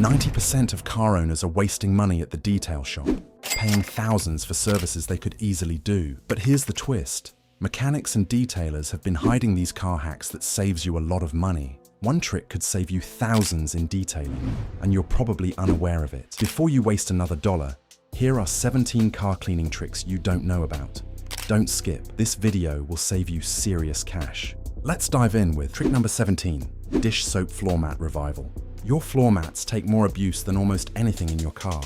90% of car owners are wasting money at the detail shop, paying thousands for services they could easily do. But here's the twist. Mechanics and detailers have been hiding these car hacks that saves you a lot of money. One trick could save you thousands in detailing, and you're probably unaware of it. Before you waste another dollar, here are 17 car cleaning tricks you don't know about. Don't skip. This video will save you serious cash. Let's dive in with trick number 17, dish soap floor mat revival. Your floor mats take more abuse than almost anything in your car.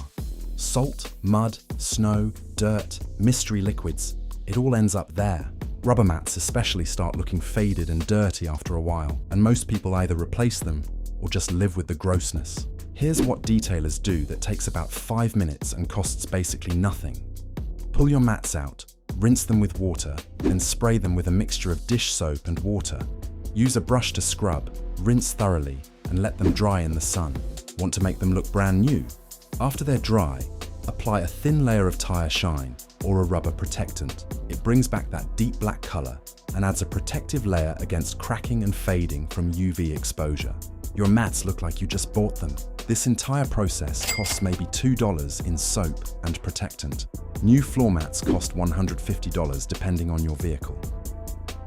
Salt, mud, snow, dirt, mystery liquids, it all ends up there. Rubber mats especially start looking faded and dirty after a while, and most people either replace them or just live with the grossness. Here's what detailers do that takes about 5 minutes and costs basically nothing. Pull your mats out, rinse them with water, then spray them with a mixture of dish soap and water. Use a brush to scrub, rinse thoroughly, and let them dry in the sun. Want to make them look brand new? After they're dry, apply a thin layer of tire shine or a rubber protectant. It brings back that deep black color and adds a protective layer against cracking and fading from UV exposure. Your mats look like you just bought them. This entire process costs maybe $2 in soap and protectant. New floor mats cost $150 depending on your vehicle.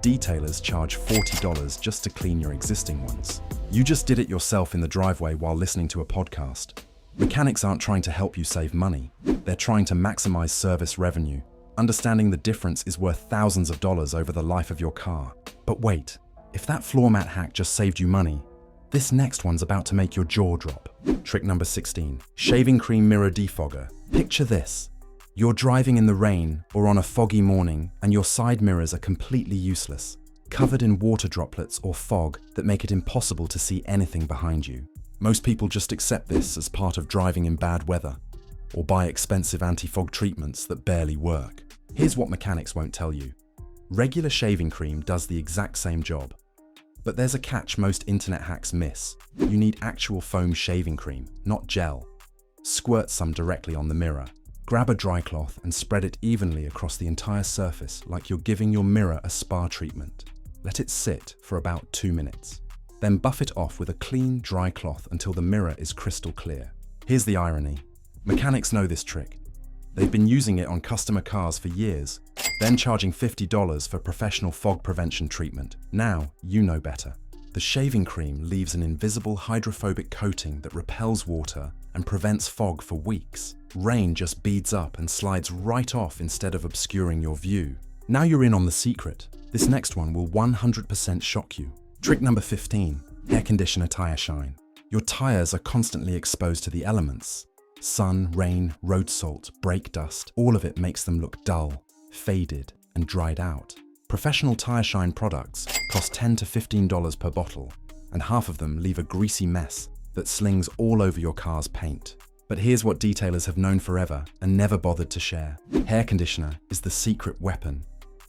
Detailers charge $40 just to clean your existing ones. You just did it yourself in the driveway while listening to a podcast. Mechanics aren't trying to help you save money. They're trying to maximize service revenue. Understanding the difference is worth thousands of dollars over the life of your car. But wait, if that floor mat hack just saved you money, this next one's about to make your jaw drop. Trick number 16, shaving cream mirror defogger. Picture this. You're driving in the rain or on a foggy morning and your side mirrors are completely useless, covered in water droplets or fog that make it impossible to see anything behind you. Most people just accept this as part of driving in bad weather, or buy expensive anti-fog treatments that barely work. Here's what mechanics won't tell you. Regular shaving cream does the exact same job. But there's a catch most internet hacks miss. You need actual foam shaving cream, not gel. Squirt some directly on the mirror. Grab a dry cloth and spread it evenly across the entire surface like you're giving your mirror a spa treatment. Let it sit for about 2 minutes. Then buff it off with a clean, dry cloth until the mirror is crystal clear. Here's the irony. Mechanics know this trick. They've been using it on customer cars for years, then charging $50 for professional fog prevention treatment. Now, you know better. The shaving cream leaves an invisible hydrophobic coating that repels water and prevents fog for weeks. Rain just beads up and slides right off instead of obscuring your view. Now you're in on the secret. This next one will 100% shock you. Trick number 15, air conditioner tire shine. Your tires are constantly exposed to the elements. Sun, rain, road salt, brake dust, all of it makes them look dull, faded, and dried out. Professional tire shine products cost $10 to $15 per bottle, and half of them leave a greasy mess that slings all over your car's paint. But here's what detailers have known forever and never bothered to share. Hair conditioner is the secret weapon.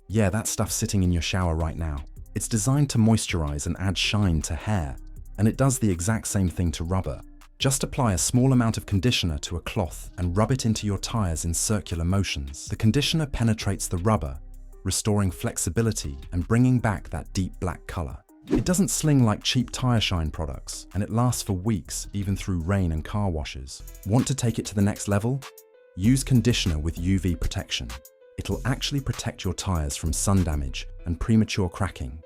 Yeah, that stuff's sitting in your shower right now. It's designed to moisturize and add shine to hair, and it does the exact same thing to rubber. Just apply a small amount of conditioner to a cloth and rub it into your tires in circular motions. The conditioner penetrates the rubber, restoring flexibility and bringing back that deep black color. It doesn't sling like cheap tire shine products, and it lasts for weeks, even through rain and car washes. Want to take it to the next level? Use conditioner with UV protection. It'll actually protect your tires from sun damage and premature cracking.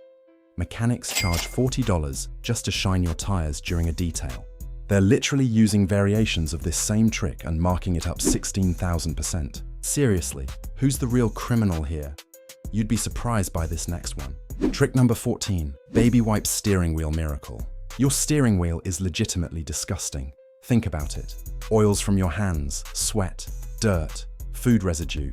Mechanics charge $40 just to shine your tires during a detail. They're literally using variations of this same trick and marking it up 16,000%. Seriously, who's the real criminal here? You'd be surprised by this next one. Trick number 14, baby wipes steering wheel miracle. Your steering wheel is legitimately disgusting. Think about it. Oils from your hands, sweat, dirt, food residue.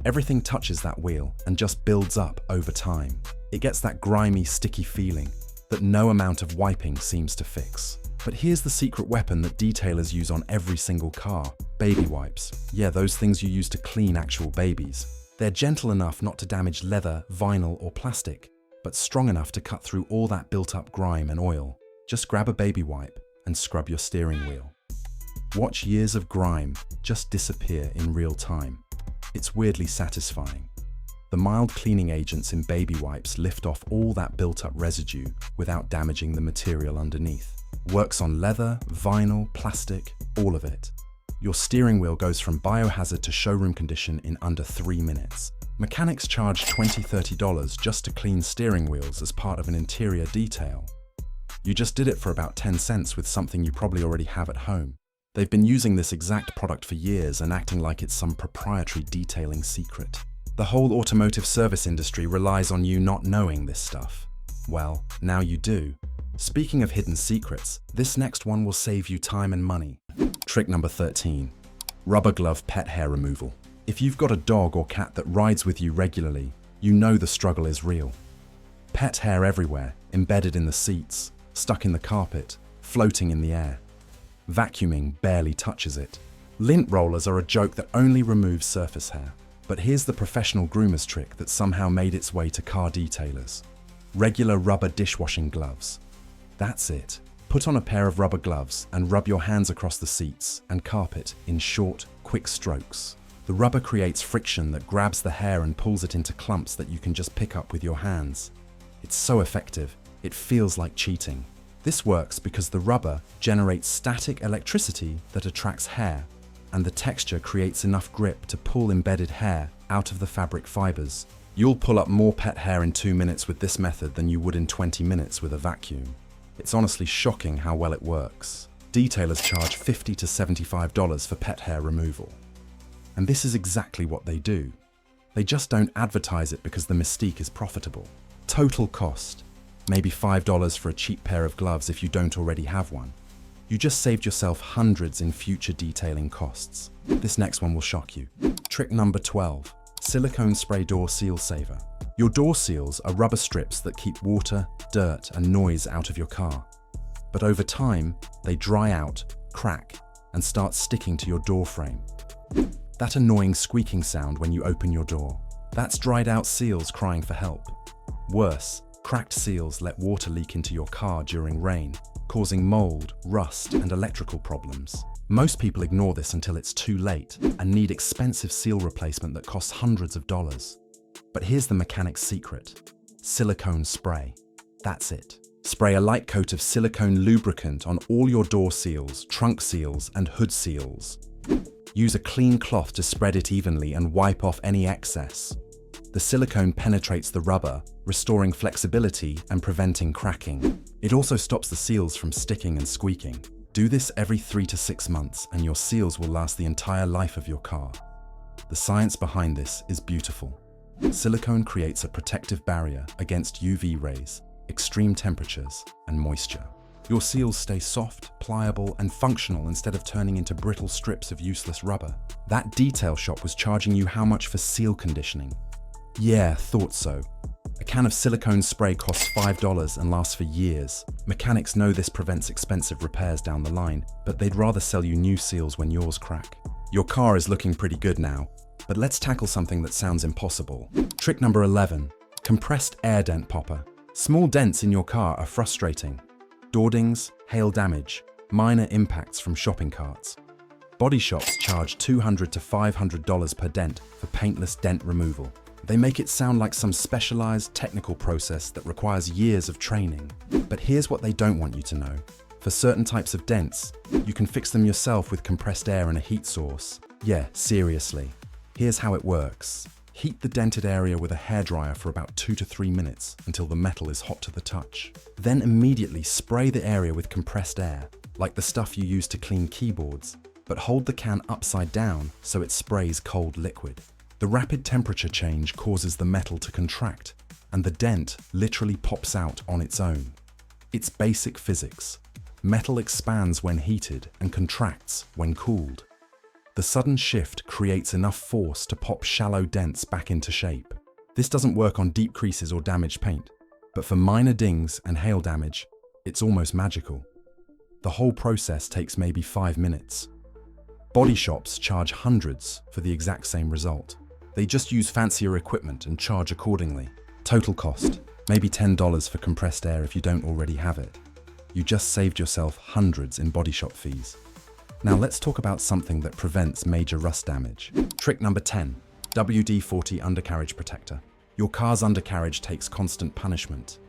Everything touches that wheel and just builds up over time. It gets that grimy, sticky feeling that no amount of wiping seems to fix. But here's the secret weapon that detailers use on every single car: baby wipes. Yeah, those things you use to clean actual babies. They're gentle enough not to damage leather, vinyl, or plastic, but strong enough to cut through all that built-up grime and oil. Just grab a baby wipe and scrub your steering wheel. Watch years of grime just disappear in real time. It's weirdly satisfying. The mild cleaning agents in baby wipes lift off all that built-up residue without damaging the material underneath. Works on leather, vinyl, plastic, all of it. Your steering wheel goes from biohazard to showroom condition in under 3 minutes. Mechanics charge $20–30 just to clean steering wheels as part of an interior detail. You just did it for about 10 cents with something you probably already have at home. They've been using this exact product for years and acting like it's some proprietary detailing secret. The whole automotive service industry relies on you not knowing this stuff. Well, now you do. Speaking of hidden secrets, this next one will save you time and money. Trick number 13. Rubber glove pet hair removal. If you've got a dog or cat that rides with you regularly, you know the struggle is real. Pet hair everywhere, embedded in the seats, stuck in the carpet, floating in the air. Vacuuming barely touches it. Lint rollers are a joke that only removes surface hair. But here's the professional groomer's trick that somehow made its way to car detailers. Regular rubber dishwashing gloves. That's it. Put on a pair of rubber gloves and rub your hands across the seats and carpet in short, quick strokes. The rubber creates friction that grabs the hair and pulls it into clumps that you can just pick up with your hands. It's so effective, it feels like cheating. This works because the rubber generates static electricity that attracts hair, and the texture creates enough grip to pull embedded hair out of the fabric fibers. You'll pull up more pet hair in 2 minutes with this method than you would in 20 minutes with a vacuum. It's honestly shocking how well it works. Detailers charge $50 to $75 for pet hair removal. And this is exactly what they do. They just don't advertise it because the mystique is profitable. Total cost, maybe $5 for a cheap pair of gloves if you don't already have one. You just saved yourself hundreds in future detailing costs. This next one will shock you. Trick number 12. Silicone spray door seal saver. Your door seals are rubber strips that keep water, dirt, and noise out of your car. But over time, they dry out, crack, and start sticking to your door frame. That annoying squeaking sound when you open your door. That's dried out seals crying for help. Worse, cracked seals let water leak into your car during rain, causing mold, rust, and electrical problems. Most people ignore this until it's too late and need expensive seal replacement that costs hundreds of dollars. But here's the mechanic's secret. Silicone spray. That's it. Spray a light coat of silicone lubricant on all your door seals, trunk seals, and hood seals. Use a clean cloth to spread it evenly and wipe off any excess. The silicone penetrates the rubber, restoring flexibility and preventing cracking. It also stops the seals from sticking and squeaking. Do this every 3 to 6 months and your seals will last the entire life of your car. The science behind this is beautiful. Silicone creates a protective barrier against UV rays, extreme temperatures, and moisture. Your seals stay soft, pliable, and functional instead of turning into brittle strips of useless rubber. That detail shop was charging you how much for seal conditioning? Yeah, thought so. A can of silicone spray costs $5 and lasts for years. Mechanics know this prevents expensive repairs down the line, but they'd rather sell you new seals when yours crack. Your car is looking pretty good now, but let's tackle something that sounds impossible. Trick number 11. Compressed air dent popper. Small dents in your car are frustrating. Door dings, hail damage, minor impacts from shopping carts. Body shops charge $200 to $500 per dent for paintless dent removal. They make it sound like some specialized technical process that requires years of training. But here's what they don't want you to know. For certain types of dents, you can fix them yourself with compressed air and a heat source. Yeah, seriously. Here's how it works. Heat the dented area with a hairdryer for about 2 to 3 minutes until the metal is hot to the touch. Then immediately spray the area with compressed air, like the stuff you use to clean keyboards, but hold the can upside down so it sprays cold liquid. The rapid temperature change causes the metal to contract, and the dent literally pops out on its own. It's basic physics. Metal expands when heated and contracts when cooled. The sudden shift creates enough force to pop shallow dents back into shape. This doesn't work on deep creases or damaged paint, but for minor dings and hail damage, it's almost magical. The whole process takes maybe 5 minutes. Body shops charge hundreds for the exact same result. They just use fancier equipment and charge accordingly. Total cost, maybe $10 for compressed air if you don't already have it. You just saved yourself hundreds in body shop fees. Now let's talk about something that prevents major rust damage. Trick number 10, WD-40 undercarriage protector. Your car's undercarriage takes constant punishment.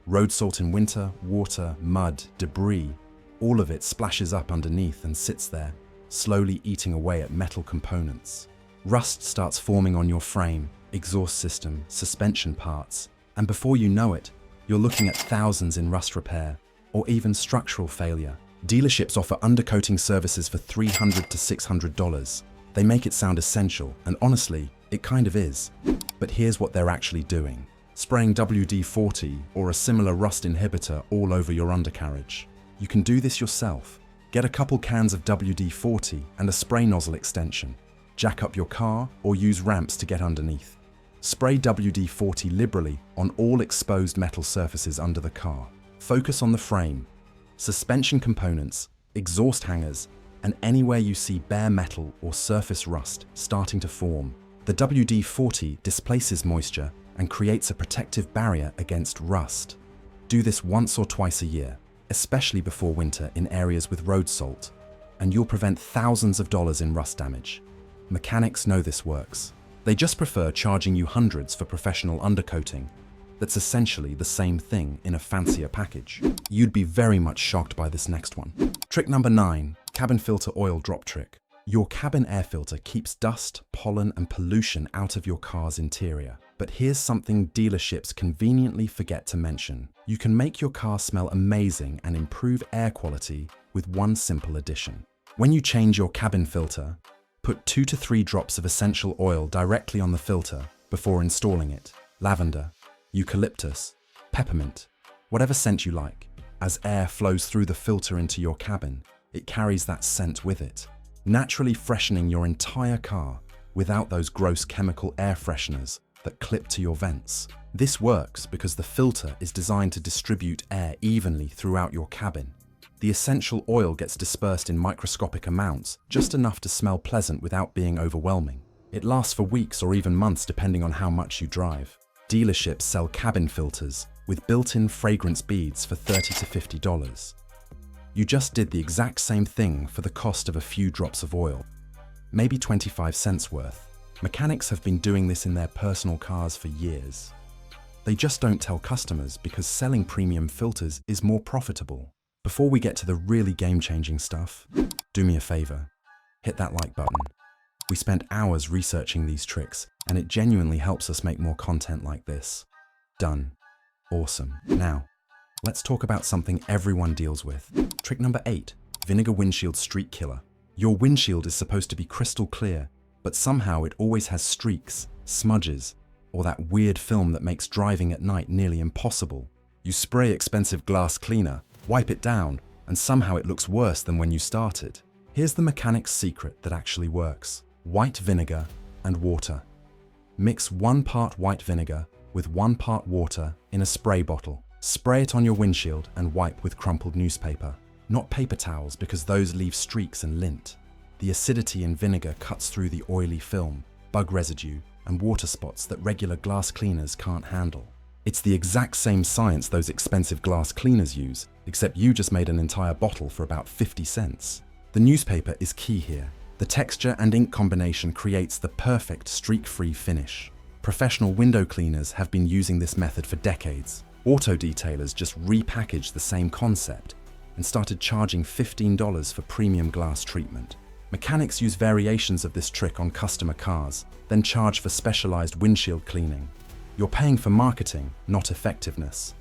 Road salt in winter, water, mud, debris. All of it splashes up underneath and sits there, slowly eating away at metal components. Rust starts forming on your frame, exhaust system, suspension parts, and before you know it, you're looking at thousands in rust repair, or even structural failure. Dealerships offer undercoating services for $300 to $600. They make it sound essential, and honestly, it kind of is. But here's what they're actually doing. Spraying WD-40 or a similar rust inhibitor all over your undercarriage. You can do this yourself. Get a couple cans of WD-40 and a spray nozzle extension. Jack up your car or use ramps to get underneath. Spray WD-40 liberally on all exposed metal surfaces under the car. Focus on the frame, suspension components, exhaust hangers, and anywhere you see bare metal or surface rust starting to form. The WD-40 displaces moisture and creates a protective barrier against rust. Do this once or twice a year, especially before winter in areas with road salt, and you'll prevent thousands of dollars in rust damage. Mechanics know this works. They just prefer charging you hundreds for professional undercoating. That's essentially the same thing in a fancier package. You'd be very much shocked by this next one. Trick number 9, cabin filter oil drop trick. Your cabin air filter keeps dust, pollen, and pollution out of your car's interior. But here's something dealerships conveniently forget to mention. You can make your car smell amazing and improve air quality with one simple addition. When you change your cabin filter, put 2 to 3 drops of essential oil directly on the filter before installing it. Lavender, eucalyptus, peppermint, whatever scent you like. As air flows through the filter into your cabin, it carries that scent with it, naturally freshening your entire car without those gross chemical air fresheners that clip to your vents. This works because the filter is designed to distribute air evenly throughout your cabin. The essential oil gets dispersed in microscopic amounts, just enough to smell pleasant without being overwhelming. It lasts for weeks or even months depending on how much you drive. Dealerships sell cabin filters with built-in fragrance beads for $30 to $50. You just did the exact same thing for the cost of a few drops of oil, maybe 25 cents worth. Mechanics have been doing this in their personal cars for years. They just don't tell customers because selling premium filters is more profitable. Before we get to the really game-changing stuff, do me a favor, hit that like button. We spent hours researching these tricks, and it genuinely helps us make more content like this. Done. Awesome. Now, let's talk about something everyone deals with. Trick number 8, vinegar windshield streak killer. Your windshield is supposed to be crystal clear, but somehow it always has streaks, smudges, or that weird film that makes driving at night nearly impossible. You spray expensive glass cleaner, wipe it down, and somehow it looks worse than when you started. Here's the mechanic's secret that actually works. White vinegar and water. Mix 1 part white vinegar with 1 part water in a spray bottle. Spray it on your windshield and wipe with crumpled newspaper. Not paper towels because those leave streaks and lint. The acidity in vinegar cuts through the oily film, bug residue, and water spots that regular glass cleaners can't handle. It's the exact same science those expensive glass cleaners use, except you just made an entire bottle for about 50 cents. The newspaper is key here. The texture and ink combination creates the perfect streak-free finish. Professional window cleaners have been using this method for decades. Auto detailers just repackaged the same concept and started charging $15 for premium glass treatment. Mechanics use variations of this trick on customer cars, then charge for specialized windshield cleaning. You're paying for marketing, not effectiveness.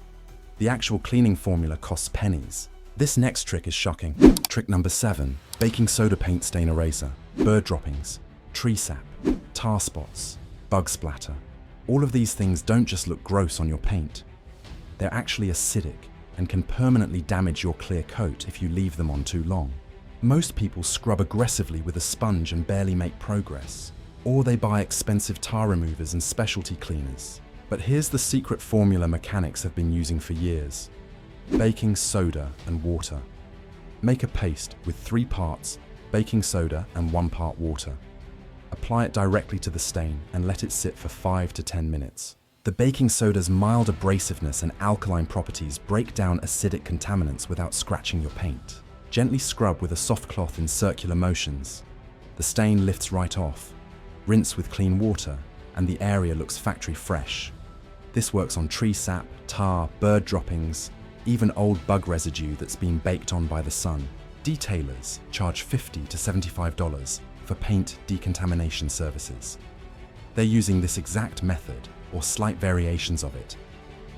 The actual cleaning formula costs pennies. This next trick is shocking. Trick number 7, baking soda paint stain eraser. Bird droppings, tree sap, tar spots, bug splatter. All of these things don't just look gross on your paint. They're actually acidic and can permanently damage your clear coat if you leave them on too long. Most people scrub aggressively with a sponge and barely make progress. Or they buy expensive tar removers and specialty cleaners. But here's the secret formula mechanics have been using for years. Baking soda and water. Make a paste with 3 parts baking soda and 1 part water. Apply it directly to the stain and let it sit for 5 to 10 minutes. The baking soda's mild abrasiveness and alkaline properties break down acidic contaminants without scratching your paint. Gently scrub with a soft cloth in circular motions. The stain lifts right off. Rinse with clean water, and the area looks factory fresh. This works on tree sap, tar, bird droppings, even old bug residue that's been baked on by the sun. Detailers charge $50 to $75 for paint decontamination services. They're using this exact method or slight variations of it.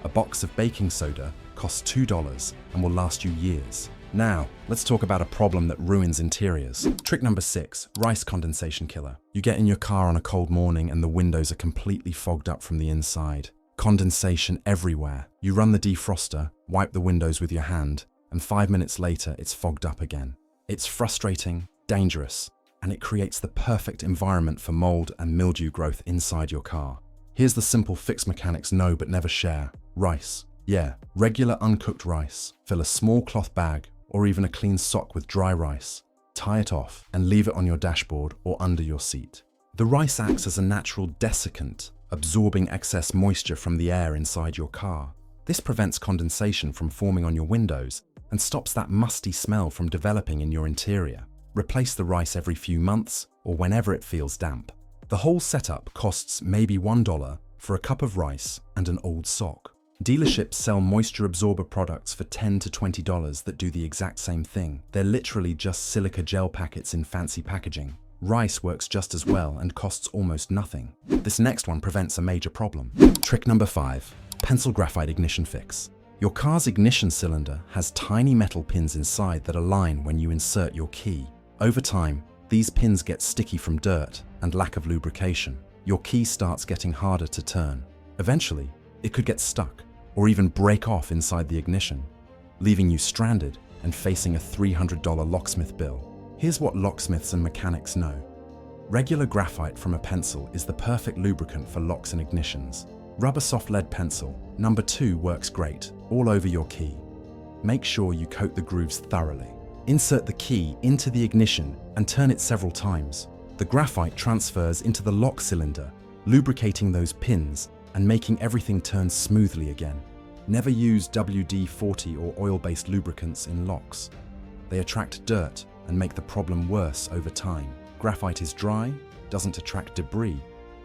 A box of baking soda costs $2 and will last you years. Now, let's talk about a problem that ruins interiors. Trick number 6, rice condensation killer. You get in your car on a cold morning and the windows are completely fogged up from the inside. Condensation everywhere. You run the defroster, wipe the windows with your hand, and 5 minutes later it's fogged up again. It's frustrating, dangerous, and it creates the perfect environment for mold and mildew growth inside your car. Here's the simple fix mechanics know but never share. Rice. Yeah, regular uncooked rice. Fill a small cloth bag or even a clean sock with dry rice. Tie it off and leave it on your dashboard or under your seat. The rice acts as a natural desiccant, absorbing excess moisture from the air inside your car. This prevents condensation from forming on your windows and stops that musty smell from developing in your interior. Replace the rice every few months or whenever it feels damp. The whole setup costs maybe $1 for a cup of rice and an old sock. Dealerships sell moisture absorber products for $10 to $20 that do the exact same thing. They're literally just silica gel packets in fancy packaging. Rice works just as well and costs almost nothing. This next one prevents a major problem. Trick number 5, pencil graphite ignition fix. Your car's ignition cylinder has tiny metal pins inside that align when you insert your key. Over time, these pins get sticky from dirt and lack of lubrication. Your key starts getting harder to turn. Eventually, it could get stuck or even break off inside the ignition, leaving you stranded and facing a $300 locksmith bill. Here's what locksmiths and mechanics know. Regular graphite from a pencil is the perfect lubricant for locks and ignitions. Rubber soft lead pencil, number 2, works great, all over your key. Make sure you coat the grooves thoroughly. Insert the key into the ignition and turn it several times. The graphite transfers into the lock cylinder, lubricating those pins and making everything turn smoothly again. Never use WD-40 or oil-based lubricants in locks. They attract dirt and make the problem worse over time. Graphite is dry, doesn't attract debris,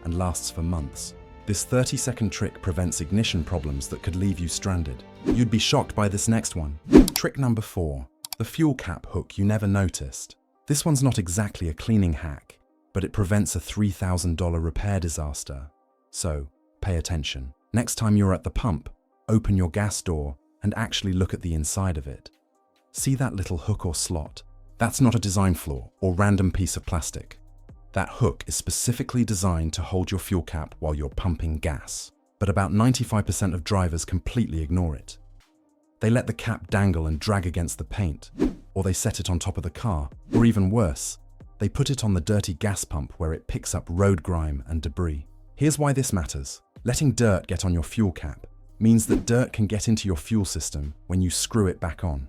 and lasts for months. This 30-second trick prevents ignition problems that could leave you stranded. You'd be shocked by this next one. Trick number 4, the fuel cap hook you never noticed. This one's not exactly a cleaning hack, but it prevents a $3,000 repair disaster. So, pay attention. Next time you're at the pump, open your gas door and actually look at the inside of it. See that little hook or slot? That's not a design flaw or random piece of plastic. That hook is specifically designed to hold your fuel cap while you're pumping gas. But about 95% of drivers completely ignore it. They let the cap dangle and drag against the paint, or they set it on top of the car, or even worse, they put it on the dirty gas pump where it picks up road grime and debris. Here's why this matters. Letting dirt get on your fuel cap means that dirt can get into your fuel system when you screw it back on.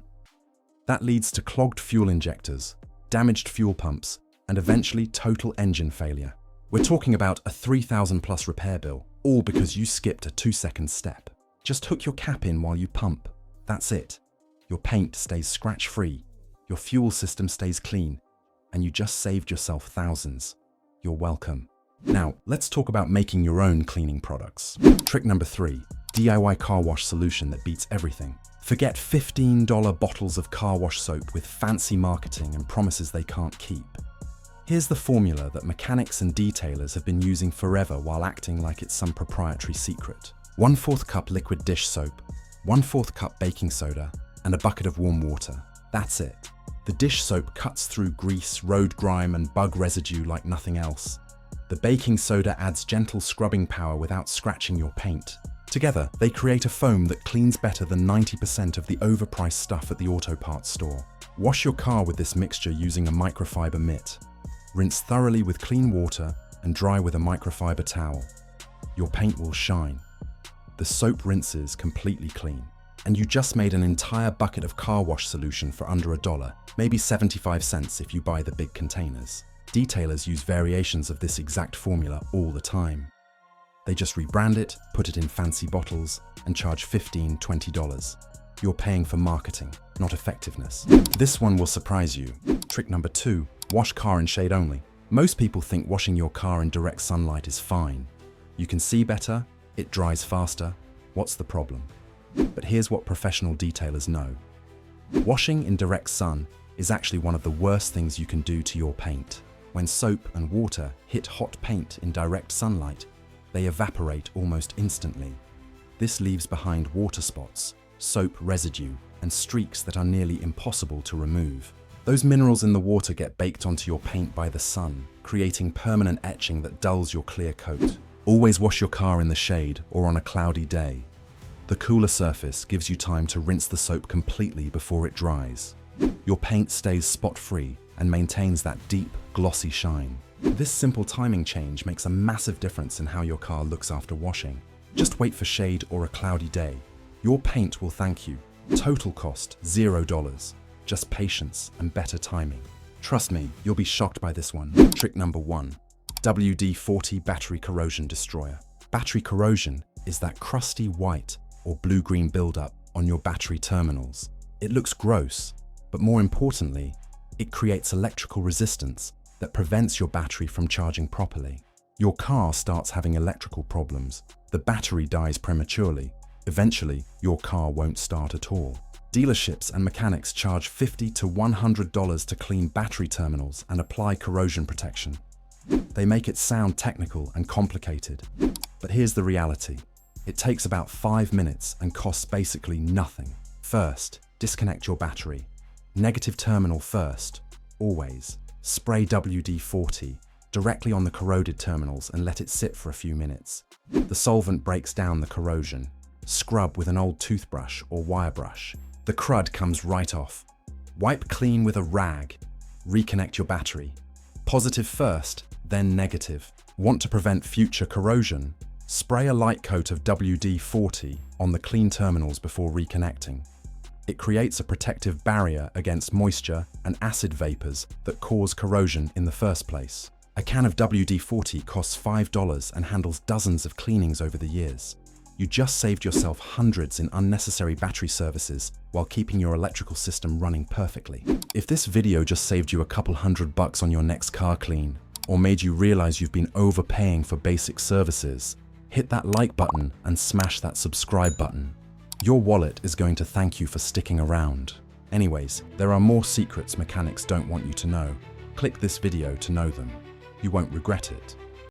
That leads to clogged fuel injectors, damaged fuel pumps, and eventually total engine failure. We're talking about a $3,000+ repair bill, all because you skipped a 2-second step. Just hook your cap in while you pump. That's it. Your paint stays scratch-free, your fuel system stays clean, and you just saved yourself thousands. You're welcome. Now, let's talk about making your own cleaning products. Trick number 3, DIY car wash solution that beats everything. Forget $15 bottles of car wash soap with fancy marketing and promises they can't keep. Here's the formula that mechanics and detailers have been using forever while acting like it's some proprietary secret. 1/4 cup liquid dish soap, 1/4 cup baking soda, and a bucket of warm water. That's it. The dish soap cuts through grease, road grime, and bug residue like nothing else. The baking soda adds gentle scrubbing power without scratching your paint. Together, they create a foam that cleans better than 90% of the overpriced stuff at the auto parts store. Wash your car with this mixture using a microfiber mitt. Rinse thoroughly with clean water and dry with a microfiber towel. Your paint will shine. The soap rinses completely clean. And you just made an entire bucket of car wash solution for under $1, maybe 75 cents if you buy the big containers. Detailers use variations of this exact formula all the time. They just rebrand it, put it in fancy bottles, and charge $15, $20. You're paying for marketing, not effectiveness. This one will surprise you. Trick number 2, wash car in shade only. Most people think washing your car in direct sunlight is fine. You can see better, it dries faster. What's the problem? But here's what professional detailers know. Washing in direct sun is actually one of the worst things you can do to your paint. When soap and water hit hot paint in direct sunlight, they evaporate almost instantly. This leaves behind water spots, soap residue, and streaks that are nearly impossible to remove. Those minerals in the water get baked onto your paint by the sun, creating permanent etching that dulls your clear coat. Always wash your car in the shade or on a cloudy day. The cooler surface gives you time to rinse the soap completely before it dries. Your paint stays spot-free and maintains that deep, glossy shine. This simple timing change makes a massive difference in how your car looks after washing. Just wait for shade or a cloudy day. Your paint will thank you. Total cost $0. Just patience and better timing. Trust me, you'll be shocked by this one. Trick number 1. WD-40 Battery Corrosion Destroyer. Battery corrosion is that crusty white or blue-green buildup on your battery terminals. It looks gross, but more importantly, it creates electrical resistance that prevents your battery from charging properly. Your car starts having electrical problems. The battery dies prematurely. Eventually, your car won't start at all. Dealerships and mechanics charge $50 to $100 to clean battery terminals and apply corrosion protection. They make it sound technical and complicated, but here's the reality. It takes about 5 minutes and costs basically nothing. First, disconnect your battery. Negative terminal first, always. Spray WD-40 directly on the corroded terminals and let it sit for a few minutes. The solvent breaks down the corrosion. Scrub with an old toothbrush or wire brush. The crud comes right off. Wipe clean with a rag. Reconnect your battery. Positive first, then negative. Want to prevent future corrosion? Spray a light coat of WD-40 on the clean terminals before reconnecting. It creates a protective barrier against moisture and acid vapors that cause corrosion in the first place. A can of WD-40 costs $5 and handles dozens of cleanings over the years. You just saved yourself hundreds in unnecessary battery services while keeping your electrical system running perfectly. If this video just saved you a couple $100 on your next car clean, or made you realize you've been overpaying for basic services, hit that like button and smash that subscribe button. Your wallet is going to thank you for sticking around. Anyways, there are more secrets mechanics don't want you to know. Click this video to know them. You won't regret it.